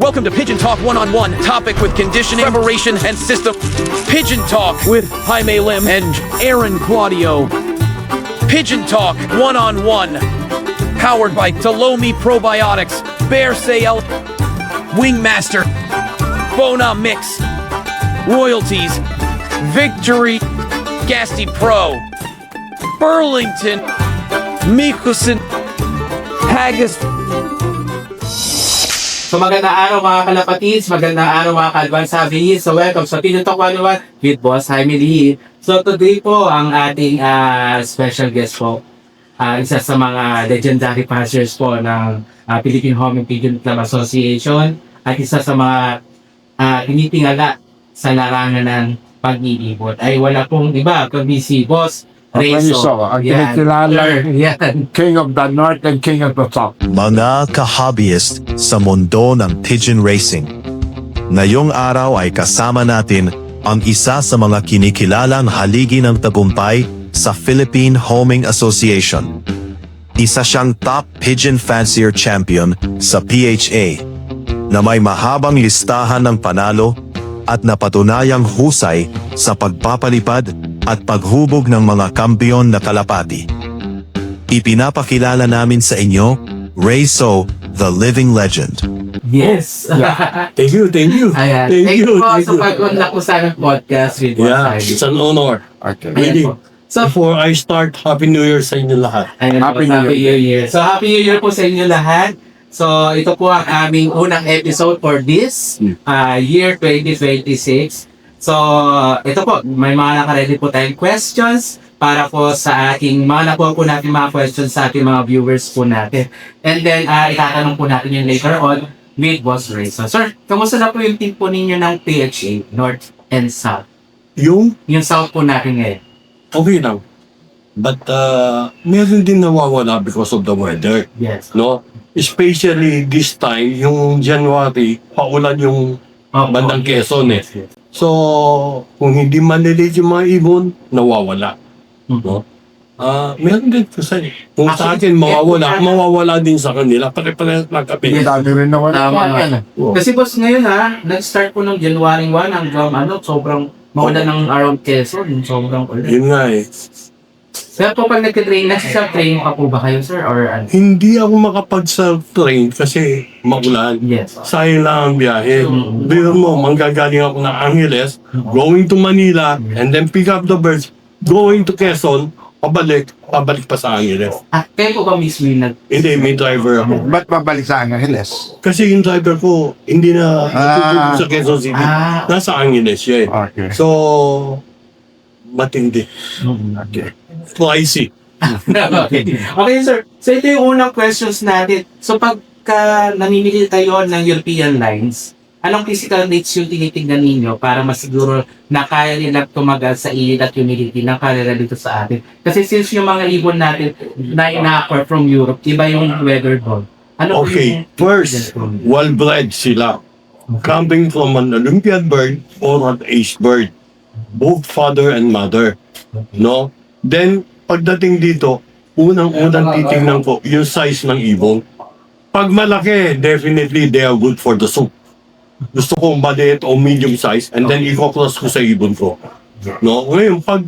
Welcome to Pigeon Talk One-on-One, topic with conditioning, preparation, and system. Pigeon Talk with Jaime Lim and Aaron Claudio. Pigeon Talk One-on-One, powered by Talomi Probiotics, Bear Sale, Wingmaster, Bona Mix, Royalties, Victory, Gasty Pro, Burlington, Mikusin, Haggis. So magandang araw mga kalapatids, magandang araw mga ka-advance Havis. So welcome sa Pigeon Talk 101 with Boss Jaime Lee. So today po ang ating special guest po, isa sa mga legendary passers po ng Philippine Home and Pigeon Club Association at isa sa mga tinitingala sa larangan ng pag-iibot ay wala pong iba kundi si Boss Rezo. Ang kinikilala, Yan. King of the North and King of the South. Mga ka-hobbyist sa mundo ng pigeon racing. Ngayong araw ay kasama natin ang isa sa mga kinikilalang haligi ng tagumpay sa Philippine Homing Association. Isa siyang top pigeon fancier champion sa PHA na may mahabang listahan ng panalo at napatunayang husay sa pagpapalipad at paghubog ng mga kampiyon na kalapati. Ipinapakilala namin sa inyo, Rezo, the living legend. Yes. Thank you. Ayan. Thank you po sa pag-unlock ko sa aming podcast with Boss Yeah, Jaime. it's an honor. Okay. Really. Ayan po. So, Before I start, Happy New Year sa inyo lahat. Ayan Happy po, New Happy New Year. So, Happy New Year po sa inyo lahat. So, ito po ang aming unang episode for this year 2026. So, ito po, may mga nakaredy po tayong questions para po sa ating, mga nakuha po natin mga questions sa ating mga viewers po natin. And then, itatanong po natin yung later on with Boss Rezo. Sir, kamusta na po yung team po ninyo ng PHA, North and South? Yung Yung South po natin ngayon. okay lang. But meron din nawawala because of the weather. Yes. No? Especially this time, yung January, paulan yung bandang Quezon eh. Yes, yes. So, kung hindi manilid yung mga ibon, nawawala. No? Meron din kasi. Kung sa akin mawawala din sa kanila. Pare-pare lang kami. Yes. Dami rin naman. Tama nga. Oo. Kasi boss, ngayon nag-start po ng January 1 hanggang sobrang maulan ng around Quezon, sobrang ulan. Yun nga eh. Kaya po pag nagka-train, nasa-train pa po ba kayo, sir? Or ano? Hindi ako makapag-self-train kasi maulan. Yes. Sayang lang ang biyahe. Biro mo, manggagaling ako ng Angeles, going to Manila, and then pick up the birds, going to Quezon, pabalik pa sa Angeles. Kayo po ba mismo yung Hindi, may driver ako. Ba't babalik sa Angeles? Kasi yung driver ko, hindi na natutulog sa Quezon City. Nasa Angeles siya eh. Okay. So, matindi. Okay. Pricey. Okay, sir. So, ito yung unang questions natin. So, pagka namimili tayo ng European lines, anong physical needs yung tinitignan ninyo para masiguro na kaya nila tumagal sa init at humidity ng karera dito sa atin? Kasi since yung mga ibon natin na ina-acquire from Europe, iba yung weather doon. Ano Okay, yung first, well-bred sila. Coming from an Olympian bird or an ace bird. Both father and mother. No? Then, pagdating dito, unang-unang titingnan ko yung size ng ibon. Pag malaki, definitely they are good for the soup. Gusto ko maliit o medium size and then i-cross ko sa ibon ko. No? Ngayon, pag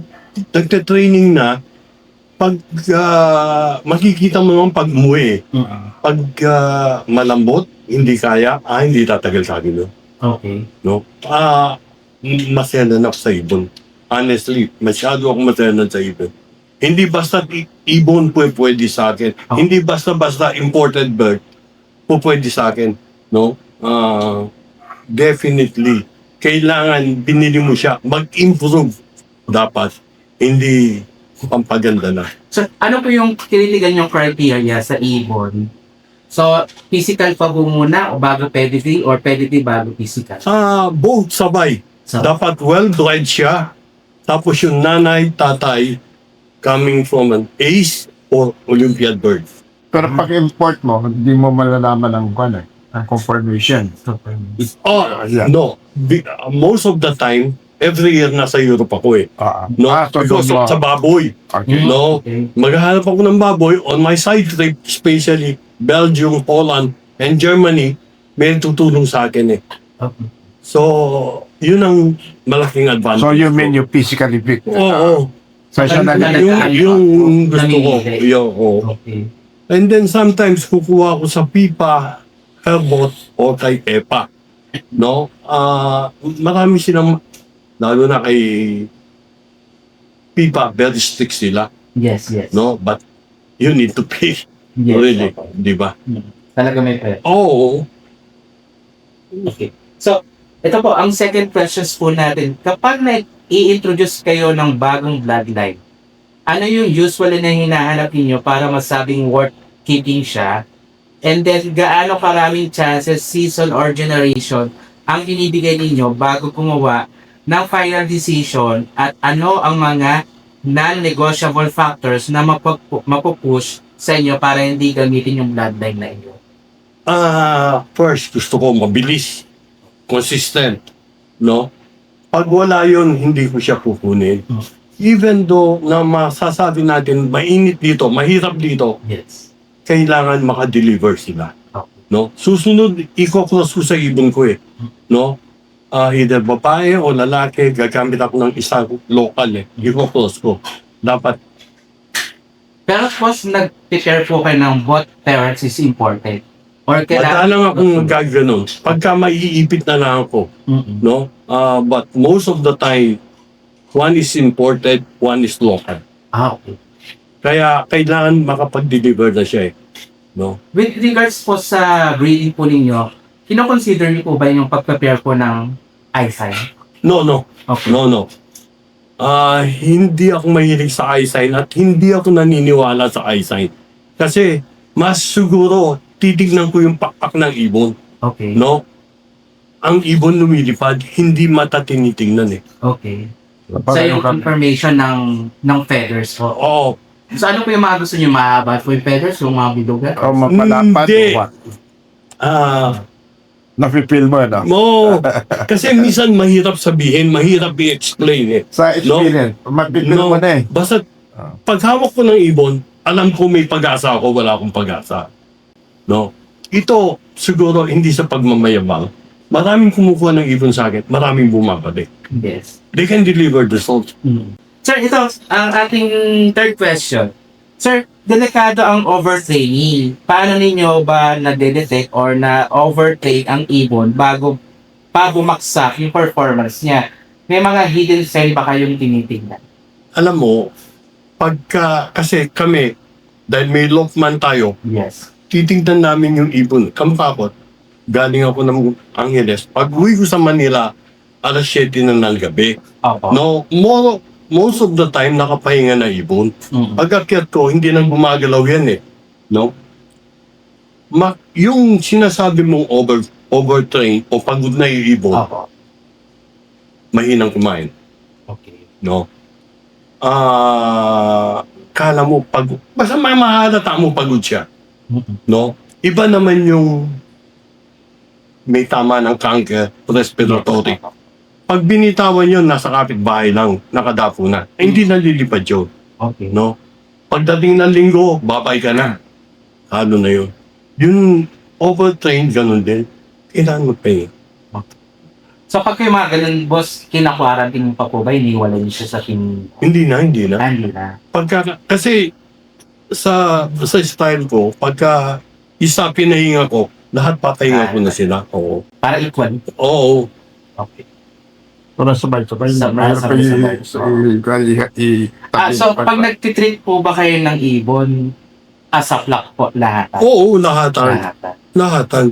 nagte-training na, pag makikita mo naman pag umuwi. Pag malambot, hindi kaya, hindi tatagal sa akin. No? Okay. No? Maselan ako sa ibon. Honestly, masyado ako maselan sa ibon. Hindi basta ibon pwede sa akin. Hindi basta imported bird pwede sa akin. No? Definitely. Kailangan binili mo siya. Mag-improve dapat. Hindi pampaganda na. So, ano po yung tinitigan yung criteria sa ibon? So, physical pa po muna o bago pedigree or pedigree bago physical? Both sabay. So, Dapat well-bred siya. Tapos yung nanay, tatay, coming from an ace or Olympiad bird. Pero pag import mo, hindi mo malalaman ang confirmation. Yeah. No. Most of the time, every year nasa Europe ako eh. No? So Because doon of sa baboy. Okay. No? Okay. Maghahanap ako ng baboy on my side trip, especially Belgium, Poland, and Germany. may tutulong sa akin eh. Okay. So, yun ang malaking advantage. So you mean ko. you physically pick? Oo. So siya na Yung gusto ko. Namimili. Oo. Okay. And then sometimes kukuha ko sa pipa, herbot, o kay EPA. No? Marami silang, lalo na kay pipa, very strict sila. Yes, yes. No? But you need to pay. Yes. Really. Di ba? Talaga may pera. Oo. Okay. So, ito po, ang second questions po natin. Kapag i-introduce kayo ng bagong bloodline, ano yung usually na hinahanap niyo para masabing worth keeping siya? And then, gaano karaming chances, season or generation ang binibigay ninyo bago gumawa ng final decision at ano ang mga non-negotiable factors na mapupush sa inyo para hindi gamitin yung bloodline na inyo? First, gusto ko mabilis, consistent, no? Pag wala yun, hindi ko siya kukunin. Even though na masasabi natin, mainit dito, mahirap dito, Yes. kailangan makadeliver sila. Okay. No? Susunod, i-cross ko sa ibon ko eh. No? Either babae o lalaki, gagamit ako ng isang local eh. I-cross ko. Dapat, Pero suppose nag-prepare po kayo ng both parents is important. Or madalang akong gaganon. Pagka maiipit na lang ako. Mm-mm. No? But most of the time, one is imported, one is local. Okay. Kaya kailangan makapag-deliver na siya eh. No? With regards po sa breeding po ninyo, kino-consider niyo po ba yung pag-prepare po ng eyesight? No. Okay. No. Hindi ako mahilig sa eyesight at hindi ako naniniwala sa eyesight. Kasi mas siguro titignan ko yung pakpak ng ibon. Okay. No? Ang ibon lumilipad, hindi mata tinitingnan eh. Okay. So yung confirmation ng feathers po. Oo. So ano po yung mga gusto niyo? Mahaba po yung feathers, yung mga bilugan? O mapalapad Hindi. o what? Ah, Nafe-feel mo na. mo. Kasi minsan mahirap sabihin, mahirap i-explain eh. Sa experience, mapipil mo na eh. Basta pag hawak ko ng ibon, alam ko may pag-asa ako, wala akong pag-asa. No? Ito, siguro, hindi sa pagmamayabang. Maraming kumukuha ng ibon sa akin, maraming bumabalik. Yes. They can deliver the results. Sir, ito ang ating third question. Sir, delikado ang overtraining. Paano ninyo ba na-detect or na-overtrain ang ibon bago pa bumaksak yung performance niya? May mga hidden sign ba kayong tinitingnan? Alam mo, kasi kami, dahil may Lokman tayo, Yes. titignan namin yung ibon. Kampakot, galing ako ng Angeles. Pag uwi ko sa Manila, alas 7 na ng gabi. Opo. No, most of the time, nakapahinga na ibon. Mm. Pag-akyat ko, hindi nang gumagalaw yan eh. No? Yung sinasabi mong overtrain o pagod na yung ibon, Opo. mahinang kumain. Okay. No? Kala mo, basta mahalata mo pagod siya. No? Iba naman yung may tama ng cancer, respiratory. Pag binitawan yun, nasa kapitbahay lang, nakadapo na. Hindi nalilipad yun. Okay. No? Pagdating ng linggo, babay ka na. Halo na yun. Yung overtrain, ganun din. Kailangan magpahinga. So pag kayo mga ganun, boss, kina-quarantine pa po ba? Iniwala niyo siya sa team? Hindi na. Hindi na. Kasi sa style ko, pagka isa pinahinga ko, lahat papahinga ko na sila. Oo. Para equal. Oo. Okay. Kung sabay-sabay, Sabay-sabay. So pag nagtitreat po ba kayo ng ibon, sa flock po lahat? Oo, lahatan. Lahat. Lahatan.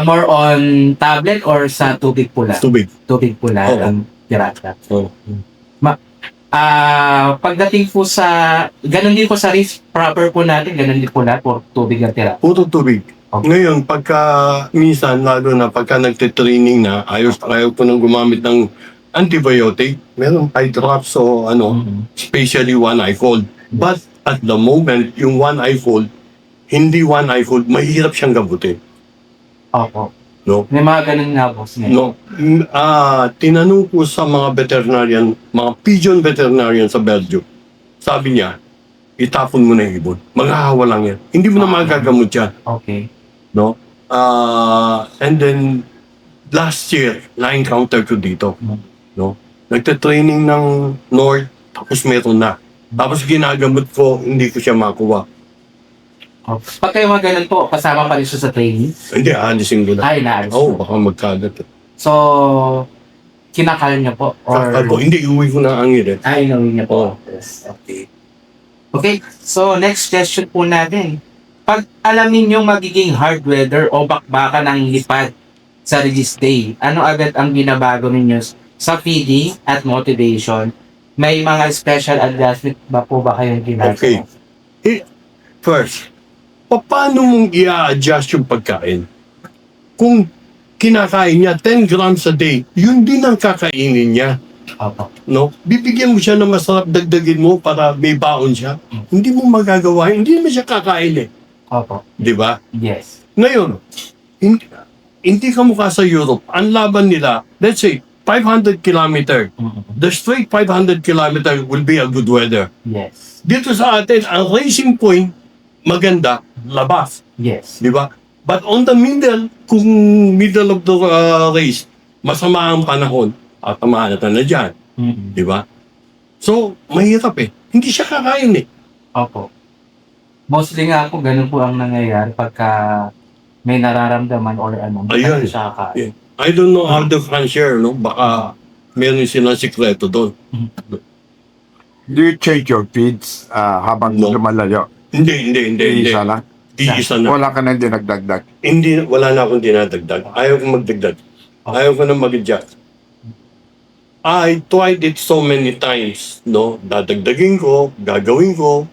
More on tablet or sa tubig pula? Tubig. Tubig pula Oo. ang pirata. Oo. Pagdating po sa, ganun din po sa risk proper po natin, ganun din po lahat po tubig ang tira. Puro tubig. Okay. Ngayon, minsan, lalo na pagka nagtitraining na, ayaw ko nang gumamit ng antibiotic. Meron eye drops o especially one eye cold. But at the moment, yung one eye cold, hindi one eye cold, mahirap siyang gabutin. Opo. No? May mga ganun nga boss ngayon. No. Tinanong ko sa mga veterinarian, mga pigeon veterinarian sa Belgium. Sabi niya, itapon mo na yung ibon. Maghahawa lang yan. Hindi mo na magagamot yan. Okay. No? And then, last year, na-encounter ko dito. No? Nagta-training ng North, tapos meron na. Tapos ginagamot ko, hindi ko siya makuha. Pag kayo mga ganun po, kasama pa rin siya sa training? Hindi, alisin ko na. Ay, naalis Oo, po. baka magkagat. So, kinakal niya po? Or... Hindi, iuwi ko na ang angin. Ay, inuwi niya po. Yes, okay. Okay, so next question po natin. Pag alam ninyong magiging hard weather o bakbaka ng lipad sa release day, ano agad ang binabago ninyo sa feeding at motivation? May mga special adjustment ba po ba kayong ginagawa? Okay. First, paano mong i-adjust yung pagkain? Kung kinakain niya 10 grams a day, yun din ang kakainin niya. Opo. No? Bibigyan mo siya ng masarap, dagdagin mo para may baon siya. Hindi mo magagawa, hindi naman siya kakain eh. Opo. Di ba? Yes. Ngayon, hindi ka mukha sa Europe. Ang laban nila, let's say, 500 kilometer. The straight 500 kilometer will be a good weather. Yes. Dito sa atin, ang racing point, maganda, labas. Yes. Di ba? But on the middle, kung middle of the race, masama ang panahon, at tamaan na dyan. Di ba? So, mahirap eh. Hindi siya kakain eh. Opo. Mostly nga po, ganun po ang nangyayari pagka may nararamdaman or ano. Ayun. Hindi siya kakain. I don't know how they can share, no? Baka meron silang sikreto doon. Do you change your feeds habang No. lumalayo? Hindi. Isa lang? Iisa na. Wala ka na dinagdagdag. Hindi, wala na akong dinadagdag. Ayaw ko magdagdag. Ayaw ko na mag-adjust. I tried it so many times, no? Dadagdagin ko, gagawin ko.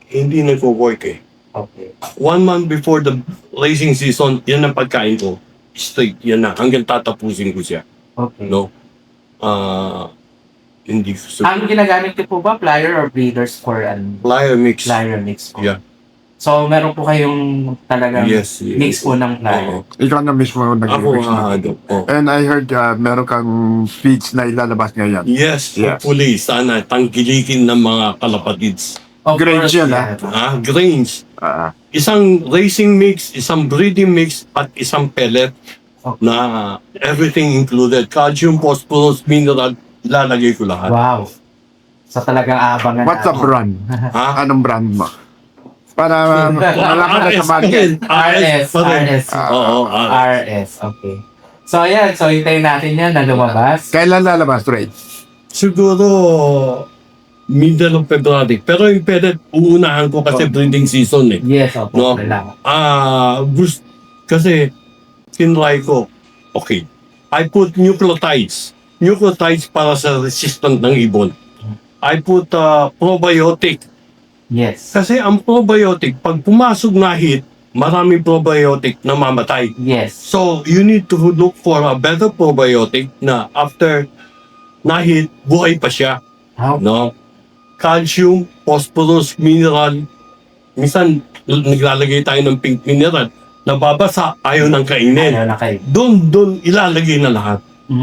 Hindi nagwo-work eh. Okay. 1 month before the racing season, yan ang pagkain ko. Straight, yan na. Hanggang tatapusin ko siya. Okay. No? Hindi ko Ang ginagamit niyo po ba, plier or breeders for ano? Plier mix. Plier mix po. Yeah. So, meron po kayong talagang Yes. mix po ng plier. Oo. Ikaw na mismo Ako nag-request na. oh. And I heard meron kang feeds na ilalabas ngayon. Yes, Yeah. hopefully, sana tangkilikin ng mga kalapatids. Of Grains course, yan, yeah. Grains. Ah, Isang racing mix, isang breeding mix, at isang pellet Okay. na everything included. Calcium, phosphorus, mineral, ilalagay ko lahat. Wow. So, talagang aabangan what's the natin. brand? Ha? Anong brand mo? Para malaman na sa RS pa market. rin. RS. pa rin. RS. Oo, RS. RS. Okay. So, ayan. So, hintayin natin yan na lumabas. Kailan lalabas, Ray? Siguro, middle of February. Pero yung pellet, uunahan ko kasi breeding season eh. Yes, opo. No? Kailangan. Kasi, tinry ko, okay, I put nucleotides. Nucleotides para sa resistant ng ibon. I put probiotic. Yes. Kasi ang probiotic, pag pumasok na hit, maraming probiotic na mamatay. Yes. So, you need to look for a better probiotic na after na-hit, buhay pa siya. How? No? Calcium, phosphorus, mineral. Minsan, naglalagay tayo ng pink mineral. Nababasa, ayaw ng kainin. Ayaw na kayo. Doon ilalagay na lahat.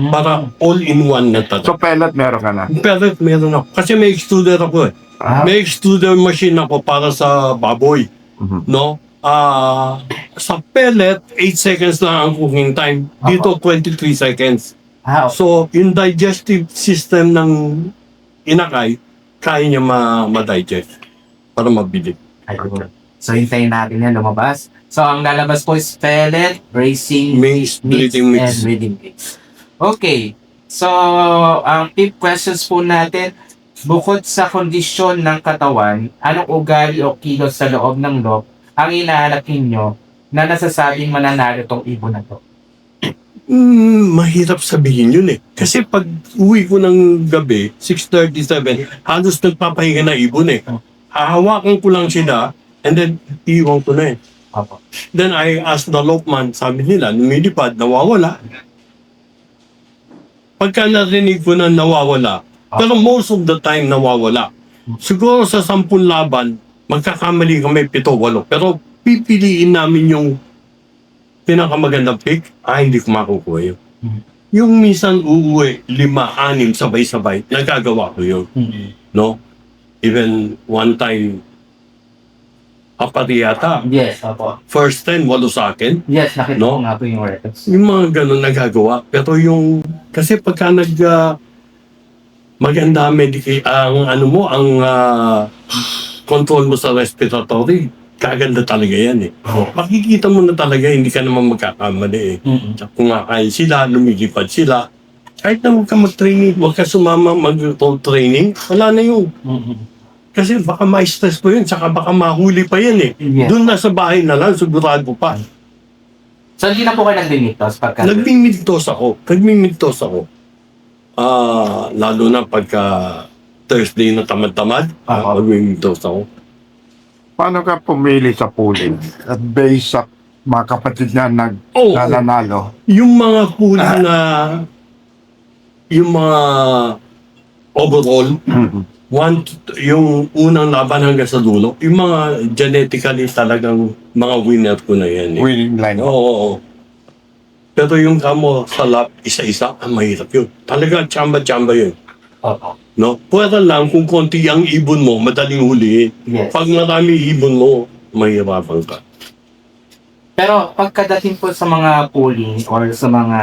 Para all-in-one na So tatak. pellet meron ka na. Pero meron ako. Kasi may extruder ako eh. Ah. May extruder machine ako para sa baboy. Mhm. No? Sa pellet, 8 seconds lang ang cooking time. Dito, 23 seconds. Ah, okay. So, yung digestive system ng inakay, kaya niya ma-digest para mabilis. Ayun. So, hintayin natin yan lumabas. So, ang lalabas po is pellet, racing, Mix, breeding and mix. breeding mix. Okay. So, ang tip questions po natin, bukod sa kondisyon ng katawan, anong ugali o kilos sa loob ng loob ang hinahanap ninyo na nasasabing mananalo tong ibon na to? Mahirap sabihin yun eh. Kasi pag uwi ko ng gabi, 6:37, halos nagpapahinga na ibon eh. Hahawakan ko lang sila, and then iwan ko na eh. Opo. Then I asked the lockman, sabi nila, lumilipad, nawawala. Pagka narinig ko na nawawala, pero most of the time nawawala. Siguro sa 10 laban, magkakamali kami 7-8. Pero pipiliin namin yung pinakamagandang pick, hindi ko makukuha yun. Yung minsan uuwi, 5-6 sabay-sabay, nagagawa ko yun. No? Even one time, Hapati yata. Yes, opo. First 10, 8 sa akin. Yes, nakita No? ko nga po yung records. Yung mga ganun nagagawa. Pero yung, kasi pagka maganda ang ano mo, ang control mo sa respiratory, kaganda talaga yan eh. Makikita mo na talaga, hindi ka naman magkakamali eh. Kumakain sila, lumilipad sila. Kahit na huwag ka mag-training, huwag ka sumama mag-training, wala na yun. Kasi baka ma-stress mo yun, saka baka mahuli pa yan eh. Yeah. Doon na sa bahay na lang, sigurado pa. So, hindi na po kayo naglimitos pagka... Nagmimigtos ako. Lalo na pagka Thursday na tamad-tamad, nagmimigtos ako. Paano ka pumili sa pooling? At based sa mga kapatid na nananalo? Yung mga kulang na, yung mga overall, yung unang laban hanggang sa dulo, yung mga genetically talagang mga winner ko na yan. Eh. Winning line. Oo. Pero yung kamo sa lap, isa-isa, mahirap yun. Talaga, tsamba-tsamba yun. Opo. No? Pwera lang kung konti ang ibon mo, madaling huliin. Yes. Pag marami ibon mo, mahirapan ka. Pero pagkadating po sa mga pooling or sa mga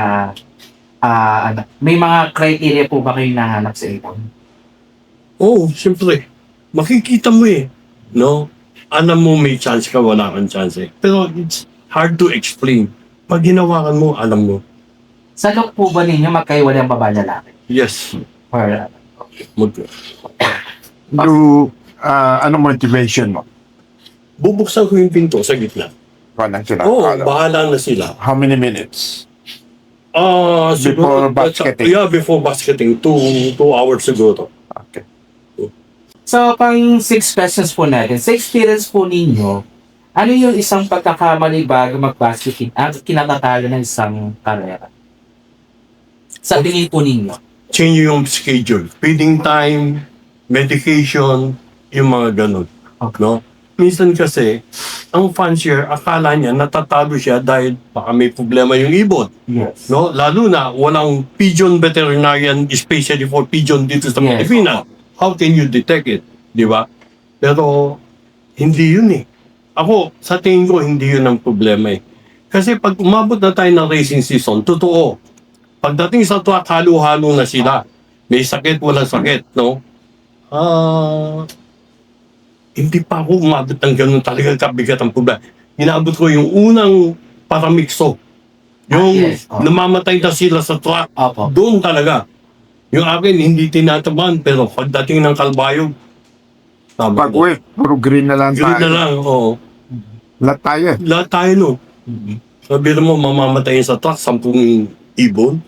may mga criteria po ba kayo nahanap sa ibon? Oo, siyempre. Makikita mo eh. No? Alam mo may chance ka, wala kang chance eh. Pero it's hard to explain. Pag ginawakan mo, alam mo. Sa look po ba ninyo magkaiwalay ang babae lalaki? Yes. Or, Anong motivation mo? Bubuksan ko yung pinto sa gitna. Paano sila? Oo, bahala na sila. How many minutes? Siguro, Before basketing? Yeah, before basketing. 2 hours siguro. Okay. so, pang 6 questions po natin. Sa experience po ninyo, ano yung isang pagkakamali bago mag-basketing at kinatatalo ng isang karera? Sa tingin po ninyo? Change yung schedule. Feeding time, medication, yung mga ganun. Okay. No? Minsan kasi, ang fancier, akala niya natatalo siya dahil baka may problema yung ibon. Yes. No? Lalo na, walang pigeon veterinarian especially for pigeon dito sa Yes. Pilipinas. How can you detect it? Di ba? Pero, hindi yun eh. Ako, sa tingin ko, hindi yun ang problema eh. Kasi pag umabot na tayo ng racing season, totoo, pagdating sa truck, halo-halo na sila. May sakit, walang sakit, no? Hindi pa ako umabot ng ganun talaga kabigat ang problema. Inabot ko yung unang paramikso. Yung yes. namamatay na sila sa truck. Opo. Doon talaga. Yung akin, hindi tinataban, pero pagdating ng kalbayo, Pag-uwi, puro green na lang green na tayo. lang, oo. Lahat tayo. Lahat tayo, no? Sabi mo, mamamatay sa truck, 10 ibon.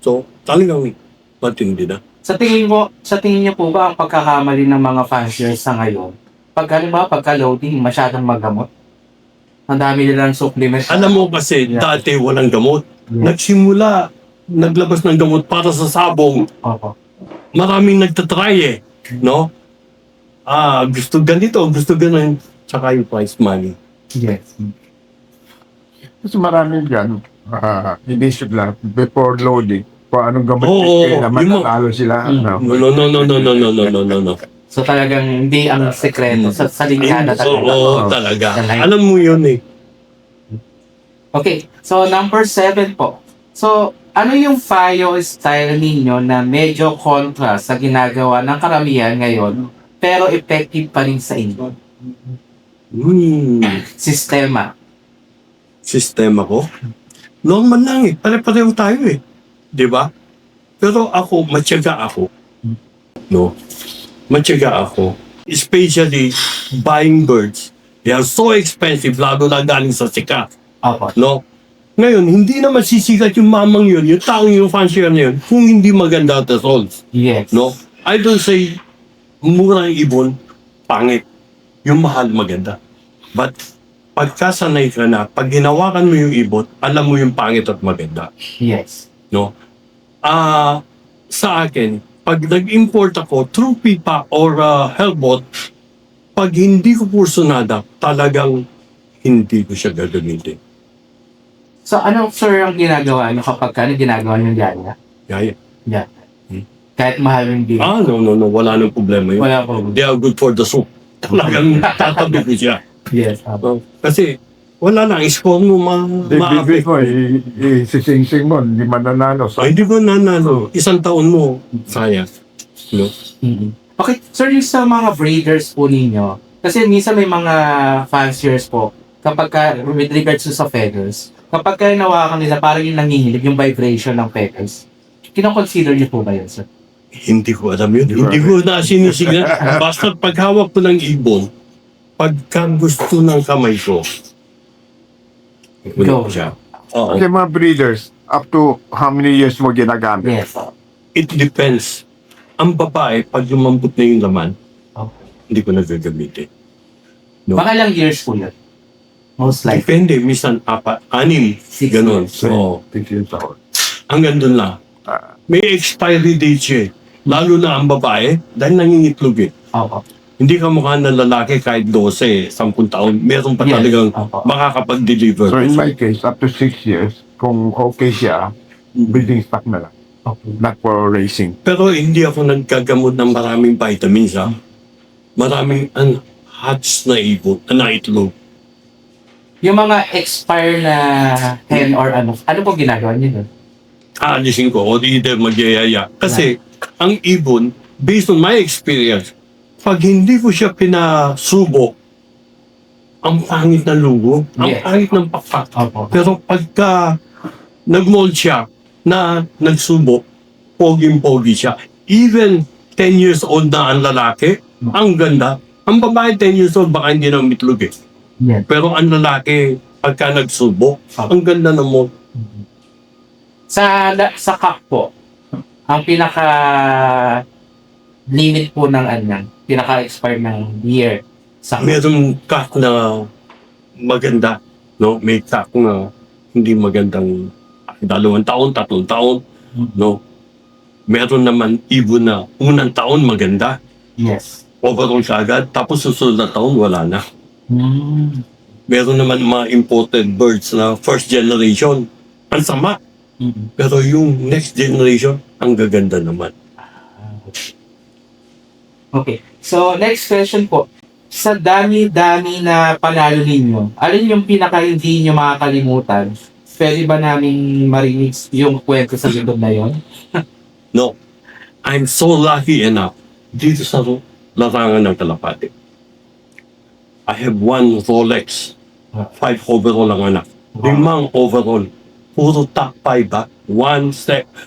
So, talagang matindi na. Sa tingin niyo po ba ang pagkakamali ng mga fanciers sa ngayon? Pagka-loading, masyadong magamot? Ang dami nilang supplement. Alam mo kasi, Yeah. dati walang gamot. Yeah. Nagsimula, naglabas ng gamot para sa sabong. Opo. Maraming nagtatry eh. No? Gusto ganito, gusto ganun. Tsaka yung price money. Yes. Kasi marami dyan, inisip lang, before loading, kung anong gamot Oo, naman, yung natalo sila. No? No. So talagang hindi ang sekreto sa linkada talaga. Oo, talaga. Talaga. Alam mo yun eh. Okay, so number 7 po. So, ano yung FIO style ninyo na medyo kontra sa ginagawa ng karamihan ngayon, pero effective pa rin sa inyo? Sistema ko? Normal lang eh. Pare-pareho tayo eh. Di ba? Pero ako, matyaga ako. No? Matyaga ako. Especially buying birds. They are so expensive, lalo na galing sa sikat. Opo. No? Ngayon, hindi na masisikat yung mamang yun, yung taong yung fancier na yun, kung hindi maganda at results. Yes. No? I don't say, murang ibon, pangit. Yung mahal, maganda. But, pagkasanay ka na, pag hinawakan mo yung ibon, alam mo yung pangit at maganda. Yes. No? Sa akin, pag nag-import ako through pipa or hellbot, pag hindi ko kursunada, talagang hindi ko siya gagamitin. So, ano sir ang ginagawa nyo kapag ginagawa nyo yan? Yaya. Yan. Kahit mahal yung deal. No. Wala nang problema yun. Wala po. They are good for the soup. Talagang tatabi ko siya. Yes. Kasi, wala na, score mo Bibig mo, isisingsing mo, hindi mananalo. Ay, hindi ko nanalo. Isang taon mo, sayang. No? Okay, sir, yung sa mga breeders po ninyo, kasi minsan may mga fanciers po, kapag ka, with regards to sa feathers, kapag ka nawakan nila, parang yung nanginginig, yung vibration ng feathers. Kino-consider niyo po ba yun, sir? Hindi ko alam yun. Hindi ko na sinisignan. Basta paghawak ko ng ibon, pagka gusto ng kamay ko, Go. siya. Oo. Kasi mga breeders, up to how many years mo ginagamit? Yes. It depends. Ang babae, pag lumambot na yung laman, hindi ko nagagamitin. No. Mga ilang years po yun? Most likely. Depende, minsan 4, 6, 6 ganun. years. So, 6 years old. hanggang doon lang. May expiry date siya eh. Lalo na ang babae, dahil nangingitlog eh. Opo. Hindi ka mukha ng lalaki kahit 12, 10 taon. Meron pa Yes. talagang Opo. makakapag-deliver. So in my case, up to 6 years, kung okay siya, breeding stock na lang. Not for racing. Pero hindi ako nagkagamot ng maraming vitamins ha. Maraming hatch na ibon, na itlog. Yung mga expire na hen or ano po ginagawa niyo doon? Aalisin ko o either magyayaya. Kasi ang ibon, based on my experience, pag hindi ko siya pinasubo, ang pangit na lugo, ang Yes. pangit ng pakpak. Opo. Pero pagka nag-mold siya na nagsubo, poging-pogi siya. Even 10 years old na ang lalaki, ang ganda. Ang babae 10 years old, baka hindi na umitlog eh. Yes. Pero ang lalaki, pagka nagsubo, ang ganda ng mold. Sa cup po, ang pinaka limit po ng pinaka-expire ng year sa Meron kak na maganda, no? May kak na hindi magandang 2 taon, 3 taon, no? Meron naman ibon na unang taon maganda, Yes. overall kagad, tapos susunod na taon wala na. Meron naman mga imported birds na first generation, ang sama. Pero yung next generation, ang gaganda naman. Okay. So, next question po. Sa dami-dami na panalo ninyo, alin yung pinaka hindi nyo makakalimutan? Pwede ba namin marinig yung kwento sa likod na yon? No, I'm so lucky enough dito sa larangan ng Kalapate. I have 1 Rolex, 5 overall ang anak. 5 overall. Puro top 5 ba?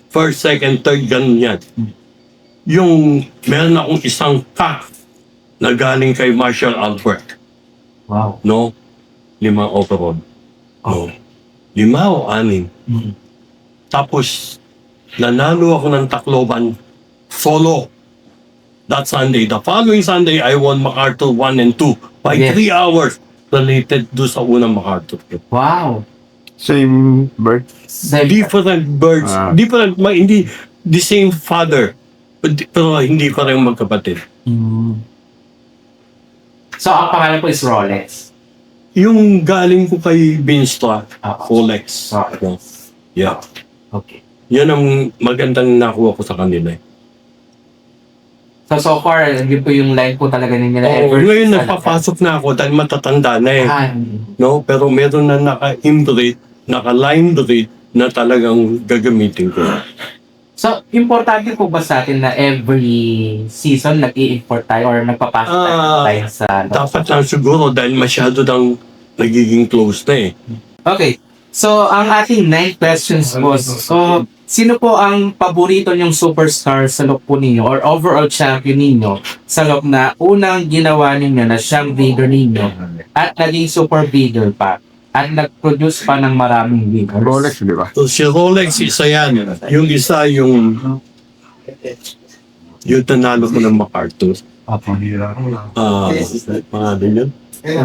First, second, third, ganun yan. Yung meron akong isang cup na galing kay Marshall Albert. Wow. No? 5 overall. No? 5 o 6. Tapos, nanalo ako ng Tacloban solo. That Sunday. The following Sunday, I won MacArthur 1 and 2 by Yes. 3 hours related do sa unang MacArthur. Wow. Same bird. Different birds. Ah. Different, hindi the same father. Pero hindi pa rin magkapatid. So, ang pangalan po is Rolex. Yung galing ko kay Binstra, Rolex. Rolex. Yeah. Okay. Yan ang magandang nakuha ko sa kanila. So far, yun po yung line po talaga ninyo na Oh, ngayon nagpapasok na ako dahil matatanda na eh. No? Pero meron na naka-inbreed, naka-line breed na talagang gagamitin ko. So, importante po ba sa atin na every season nag-i-import tayo or nagpapasok tayo sa... Dapat lang siguro dahil masyado nang nagiging close na eh. Okay. So, ang ating 9 questions po. So, sino po ang paborito niyong superstar sa look po ninyo or overall champion ninyo sa look na unang ginawa ninyo na siyang breeder ninyo at naging super breeder pa at nag-produce pa ng maraming breeders? Rolex, di ba? So si Rolex, isa yan. Yung isa, yung nanalo ko ng MacArthur. Pangalan yun?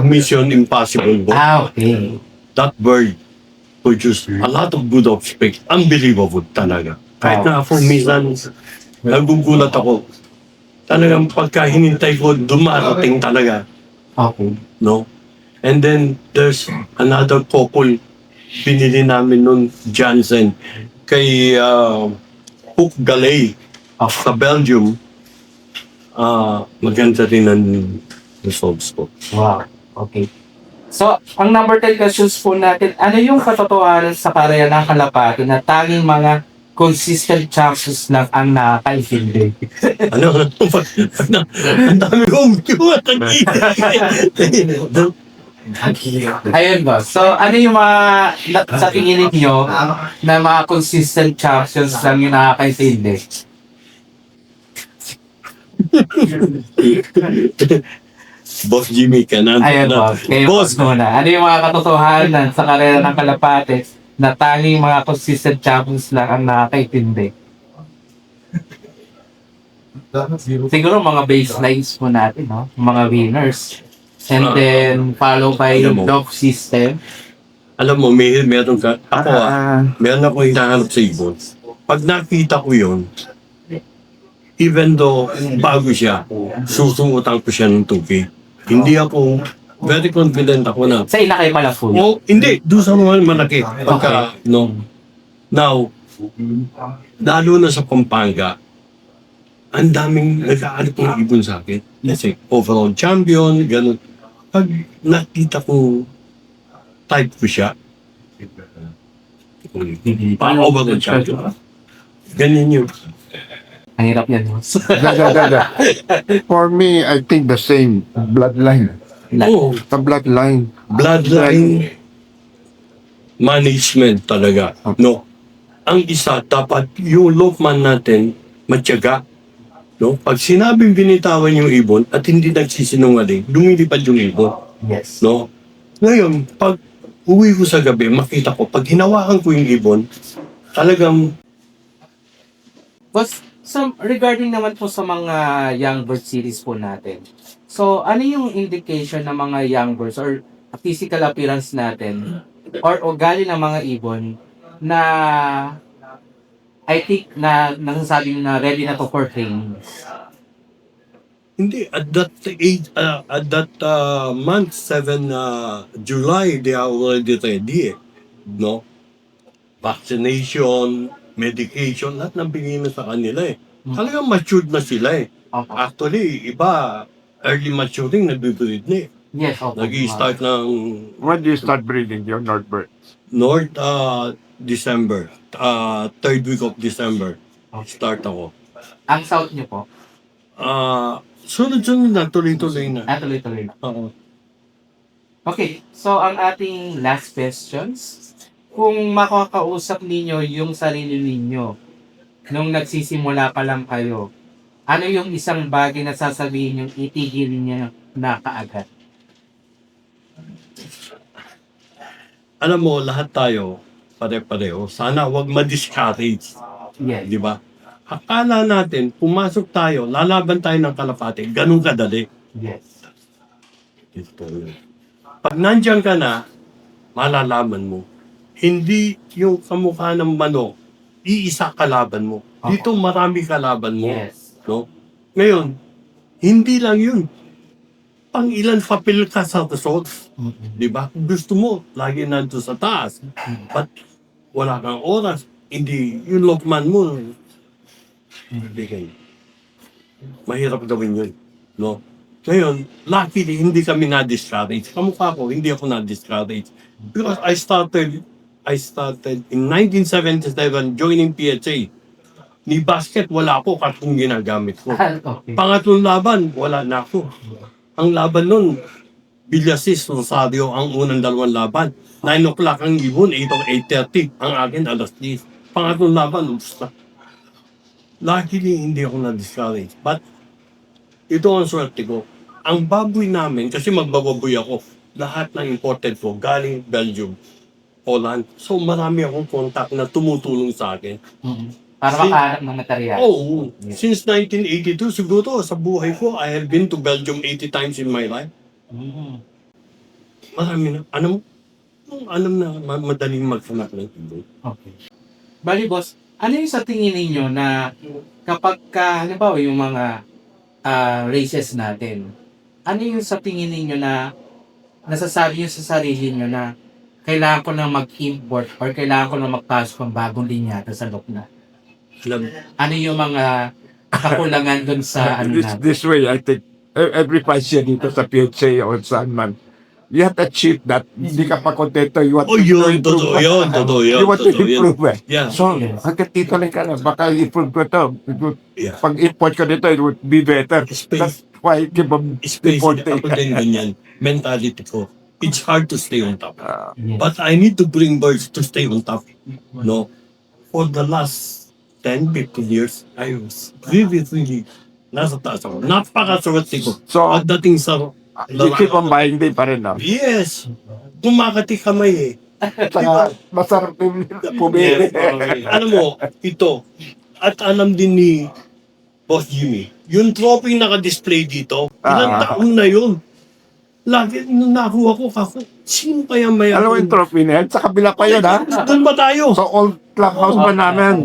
Mission Impossible. Okay. That bird produced a lot of good offspring. Unbelievable talaga. Kahit na ako minsan, nagugulat ako. Talagang pagka hinintay ko, dumarating talaga. Okay. No? And then, there's another couple. Binili namin nun, Jansen, kay Hook Galay sa Belgium. Maganda rin ang results ko. Wow. Okay. So, ang number 10 questions po natin, ano yung katotohanan sa karera ng kalapati na tanging mga consistent champions lang ang nakakaintindi? Ano? Ang dami kong Ayun ba? So, ano yung mga, sa tingin ninyo, na mga consistent champions lang yung nakakaintindi? Boss Jimmy ka na. Ayun po. Kayo Boss, muna. Ano yung mga katotohanan sa karera ng kalapate na tanging mga consistent champions lang ang nakakaintindi? Siguro mga baselines po natin, no? Mga winners. And then, follow by Alam mo. love system. alam mo, meron ka. Ako meron ako hinahanap sa ibon. Pag nakita ko yun, even though bago siya, susungutan ko siya ng 2K. Hindi ako, very confident ako na. Sa ina kayo pala po. Oh, hindi. Doon sa mga malaki. Pagka, no. Now, lalo na sa Pampanga, ang daming nag-aalok ng ibon sa akin. Kasi overall champion, ganun. Pag nakita ko, type ko siya, parang overall champion. Ganyan yun. Ang hirap yan. No? For me, I think the same bloodline. Oo. The bloodline. Bloodline management talaga. No? Ang isa, dapat yung Lokman natin, matyaga. No? Pag sinabing binitawan yung ibon at hindi nagsisinungaling, lumilipad yung ibon. Yes. No? Ngayon, pag uwi ko sa gabi, makita ko, pag hinawakan ko yung ibon, talagang Boss, so regarding naman po sa mga young bird series po natin. So, ano yung indication ng mga young birds or physical appearance natin or ugali ng mga ibon na I think na nasasabi na ready na to for training? hindi, at that age, at that month, 7 July, they are already ready eh. No? Vaccination, medication, lahat ng bigay na sa kanila eh. Talagang matured na sila eh. Okay. Actually, iba, early maturing, nag-breed na eh. Yes, okay. Nag-i-start ng When do you start breeding your Northbird? North December, third week of December, start ako. Ang south nyo po? Sunod-sunod na, tuloy-tuloy na. Tuloy-tuloy na. Oo. Okay, so ang ating last questions, kung makakausap ninyo yung sarili ninyo nung nagsisimula pa lang kayo, ano yung isang bagay na sasabihin yung itigil niyo na kaagad? Alam mo, lahat tayo, pare-pareho, sana wag ma-discourage. Yes. Di ba? Akala natin, pumasok tayo, lalaban tayo ng kalapate, ganun kadali. Yes. Ito yun. Pag nandyan ka na, malalaman mo, hindi yung kamukha ng manok, iisa kalaban mo. Dito marami kalaban mo. Yes. No? Ngayon, hindi lang yun. Pang ilan papel ka sa results. Di ba? Gusto mo, lagi nandun sa taas. But wala kang oras. Hindi, yung Lokman mo, hindi kayo. Mahirap gawin yun. No? Ngayon, luckily, hindi kami na-discourage. Kamukha ko, hindi ako na-discourage. Because I started in 1977 joining PHA. Ni basket, wala ako katong ginagamit ko. Okay. Pangatlong laban, wala na ako. Ang laban nun, Villasis, Rosario, ang unang dalawang laban. 9 o'clock ang ibon, 8 o 8:30. Ang akin, alas 10. Pangatlong laban, ubus na. Luckily, hindi ako na-discourage. But, ito ang swerte ko. Ang baboy namin, kasi magbababoy ako, lahat ng imported ko, galing Belgium, Holland. So, marami akong contact na tumutulong sa akin. Para makahanap ng material. Oh, since 1982, siguro sa buhay ko, I have been to Belgium 80 times in my life. Marami na. Alam na madaling maghanap ng ibon. Okay. Bali boss, ano yung sa tingin ninyo na kapag halimbawa yung mga races natin, ano yung sa tingin ninyo na nasasabi nyo sa sarili nyo na kailangan ko na mag-import or kailangan ko na magpasok ng bagong linyata sa Lokna? Alam, Ano yung mga kakulangan dun sa ano natin? This way, I think every 5 years dito sa PHA o Sandman, You have to achieve that. Hindi ka pa kontento. You want Oh, to yun, improve. totoo yun, totoo yun. You want to totoo yun. improve eh. Yeah. So, hanggang dito lang ka na. Baka improve ko to. Yeah. Pag import ko dito, it would be better. Space. That's why I keep on Especially importing. ako din ganyan. Mentality ko. It's hard to stay on top. Yes. But I need to bring birds to stay on top. No? For the last 10, 15 years, I was really nasa taas ako. Napakaswerte ko. So, Pagdating sa you keep on buying din pa rin na. Yes. Kumakati kamay eh. Saka masarap din pumili. Alam mo, ito, at alam din ni Boss Jimmy, yung trophy naka-display dito, ilang taon na yun. Lagi, nung nakuha ko, sino kaya may Alam mo yung trophy na yan? Sa kabila pa yun, ha? Doon ba tayo? Sa old clubhouse pa namin.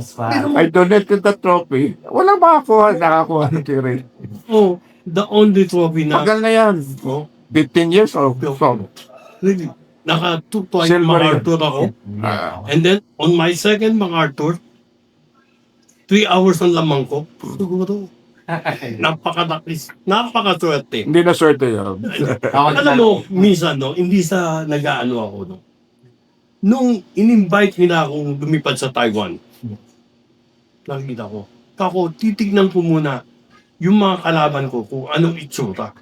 I donated the trophy. Walang makakuha. Nakakuha ng tirin. Oh, the only trophy na, Tagal na yan. oh, 15 years or so. really, naka-twice Silver yun. MacArthur ako. Ah. And then, on my second MacArthur, 3 hours ang lamang ko. Siguro, napakaswerte. Hindi na swerte yun. Alam mo, minsan, no, hindi sa nag-aano ako, no. Nung in-invite nila akong lumipad sa Taiwan, nakikita ko, titignan ko muna yung mga kalaban ko kung anong itsura.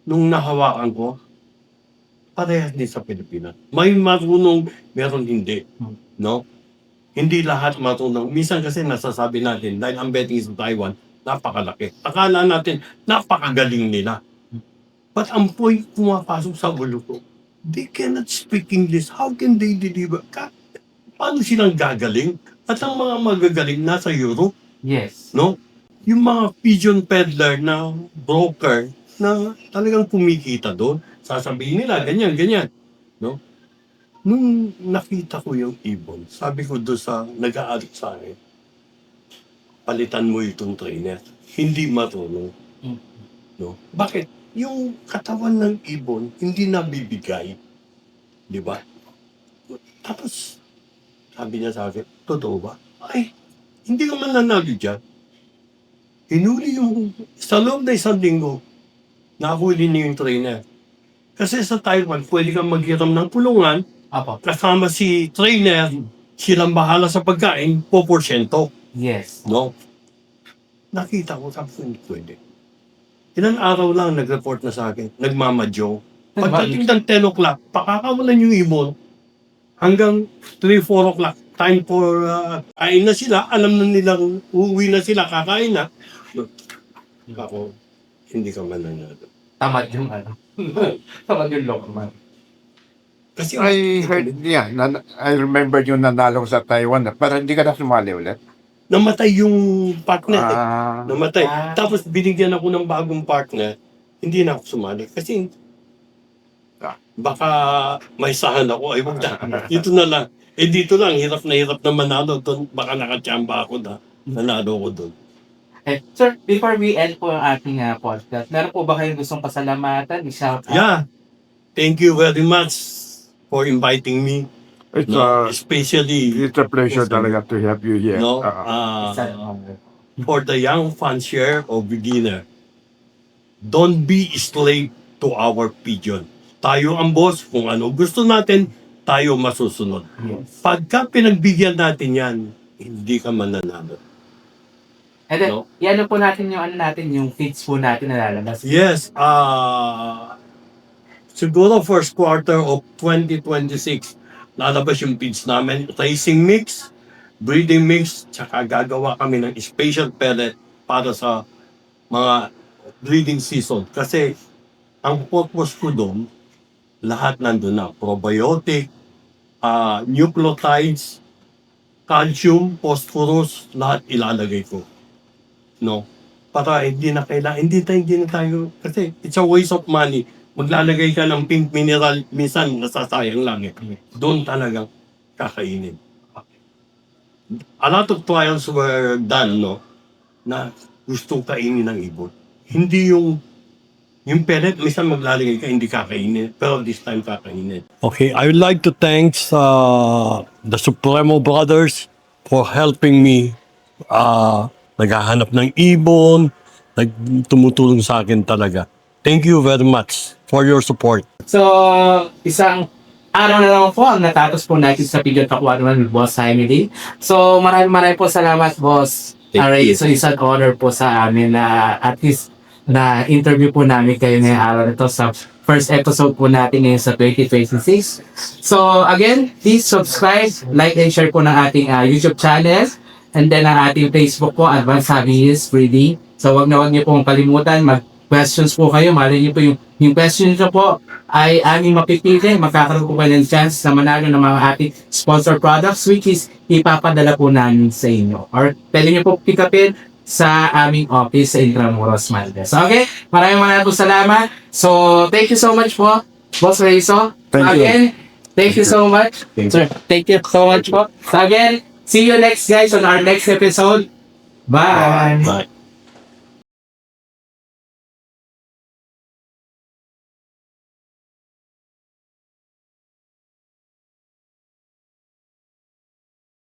Nung nahawakan ko, parehas din sa Pilipinas. May marunong, meron hindi. No? Hindi lahat marunong. Minsan kasi nasasabi natin, dahil ang betting sa Taiwan, napakalaki. Akala natin, napakagaling nila. But ang point pumapasok sa ulo ko, they cannot speak English. How can they deliver? Paano silang gagaling? At ang mga magagaling nasa Europe, Yes. no? Yung mga pigeon peddler na broker na talagang kumikita doon, sasabihin nila, ganyan, ganyan. No? Nung nakita ko yung ibon, sabi ko doon sa nag-aaral sa akin, palitan mo itong trainer. Hindi marunong. No? Bakit? Yung katawan ng ibon, hindi nabibigay. Di ba? Tapos, sabi niya sa akin, totoo ba? Ay, hindi ka man nanalo dyan. Hinuli yung, sa loob na isang linggo, nahuli niya yung trainer. Kasi sa Taiwan, pwede kang maghiram ng pulungan, Apo. kasama si trainer, silang bahala sa pagkain, 4%. Yes. No? Nakita ko, sabi ko, hindi pwede. Ilang araw lang nag-report na sa akin, nagmamadyo. Pagdating ng 10 o'clock, pakakawalan yung ibon. Hanggang 3-4 o'clock, time for kain na sila, alam na nilang uuwi na sila, kakain na. Ako, hindi ka man nanalo. Tamad yung ano. Tamad yung Lokman. Kasi I heard, yeah, I remember yung nanalo sa Taiwan. Pero hindi ka na sumali ulit. namatay yung partner. Ah, Namatay. Ah. Tapos binigyan ako ng bagong partner, hindi na ako sumali. Kasi baka may sahan ako. Ay, wag na. Dito na lang. Eh dito lang, hirap na manalo. Doon, baka nakachamba ako na. Nanalo ko doon. Eh, sir, before we end po ang ating podcast, meron po ba kayong gustong pasalamatan? I-shout out? Yeah. Thank you very much for inviting me. it's, No, especially it's a pleasure talaga to have you here. no, It's an honor. for the young fancier or beginner. Don't be slave to our pigeon. Tayo ang boss. Kung ano gusto natin, tayo masusunod. Yes. Pagka pinagbigyan natin yan, hindi ka mananalo. And then, No. i-ano po natin yung ano natin, yung feeds po natin na lalabas. Yes, siguro first quarter of 2026, lalabas yung feeds namin. Racing mix, breeding mix, tsaka gagawa kami ng special pellet para sa mga breeding season. Kasi ang purpose ko doon, lahat nandun na. Probiotic, nucleotides, calcium, phosphorus, lahat ilalagay ko. No? Para hindi na tayo, kasi it's a waste of money. Maglalagay ka ng pink mineral, minsan nasasayang lang eh. Doon talagang kakainin. A lot of trials were done, no? Na gustong kainin ng ibon. Hindi yung pellet, minsan maglalagay ka, hindi kakainin. Pero this time kakainin. Okay, I would like to thank the Supremo Brothers for helping me naghahanap ng ibon, tumutulong sa akin talaga. Thank you very much. for your support. So, isang araw na naman po ang natapos po natin sa Pigeon Talk 101 with Boss Jaime Lee. So, maraming po salamat, Boss. Alright, so isang honor po sa amin na at least na interview po namin kayo ngayong araw nito sa first episode po natin ngayon sa 2026. So, again, please subscribe, like, and share po ng ating YouTube channel. And then ang ating Facebook po, Advanced Hobbyist Breeding. So, wag niyo pong kalimutan, mag-questions po kayo. Malay niyo po yung question nyo po ay aming mapipili. Magkakaroon po kayo ng chance na manalo ng mga ating sponsor products which is ipapadala po namin sa inyo. Or pwede niyo po pick upin sa aming office sa Intramuros, Maldes. Okay? Maraming po salamat. So, thank you so much po, Boss Raizo. Thank you. Again, thank you so much. Sir, thank you so much po. So again, see you next guys on our next episode. Bye. Bye.